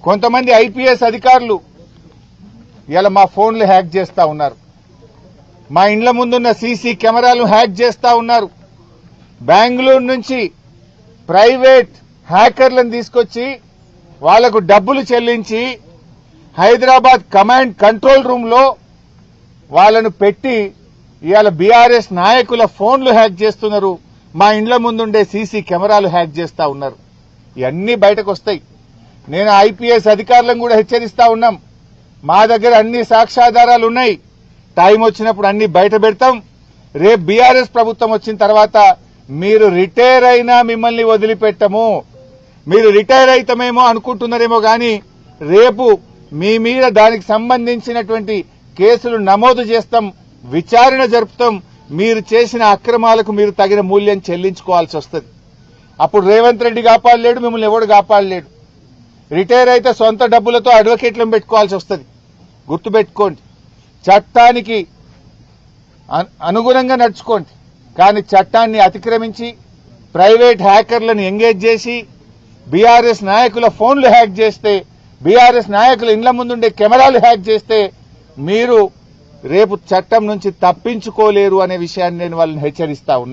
కొంతమంది ఐపీఎస్ అధికారులు ఇలా మా ఫోన్లు హ్యాక్ చేస్తా ఉన్నారు, మా ఇండ్ల ముందున్న సీసీ కెమెరాలు హ్యాక్ చేస్తా ఉన్నారు. బెంగళూరు నుంచి ప్రైవేట్ హ్యాకర్లను తీసుకొచ్చి వాళ్లకు డబ్బులు చెల్లించి హైదరాబాద్ కమాండ్ కంట్రోల్ రూమ్ లో వాళ్లను పెట్టి ఇవాళ బీఆర్ఎస్ నాయకుల ఫోన్లు హ్యాక్ చేస్తున్నారు, మా ఇండ్ల ముందుండే సీసీ కెమెరాలు హ్యాక్ చేస్తా ఉన్నారు. ఇవన్నీ బయటకు వస్తాయి. నేను ఐపీఎస్ అధికారులను కూడా హెచ్చరిస్తా ఉన్నాం, మా దగ్గర అన్ని సాక్ష్యాధారాలు ఉన్నాయి, టైం వచ్చినప్పుడు అన్ని బయట పెడతాం. రేపు బీఆర్ఎస్ ప్రభుత్వం వచ్చిన తర్వాత మీరు రిటైర్ అయినా మిమ్మల్ని వదిలిపెట్టము. మీరు రిటైర్ అయితమేమో అనుకుంటున్నారేమో గాని రేపు మీ మీద దానికి సంబంధించినటువంటి కేసులు నమోదు చేస్తాం, విచారణ జరుపుతాం. మీరు చేసిన అక్రమాలకు మీరు తగిన మూల్యం చెల్లించుకోవాల్సి వస్తుంది. అప్పుడు రేవంత్ రెడ్డి కాపాడలేడు, మిమ్మల్ని ఎవడు కాపాడలేడు. రిటైర్ అయితే సొంత డబ్బులతో అడ్వకేట్లను పెట్టుకోవాల్సి వస్తుంది. గుర్తుపెట్టుకోండి, చట్టానికి అనుగుణంగా నడుచుకోండి. కానీ చట్టాన్ని అతిక్రమించి ప్రైవేట్ హ్యాకర్లను ఎంగేజ్ చేసి బీఆర్ఎస్ నాయకుల ఫోన్లు హ్యాక్ చేస్తే, బీఆర్ఎస్ నాయకుల ఇండ్ల ముందుండే కెమెరాలు హ్యాక్ చేస్తే మీరు రేపు చట్టం నుంచి తప్పించుకోలేరు అనే విషయాన్ని నేను వాళ్ళని హెచ్చరిస్తా ఉన్నా.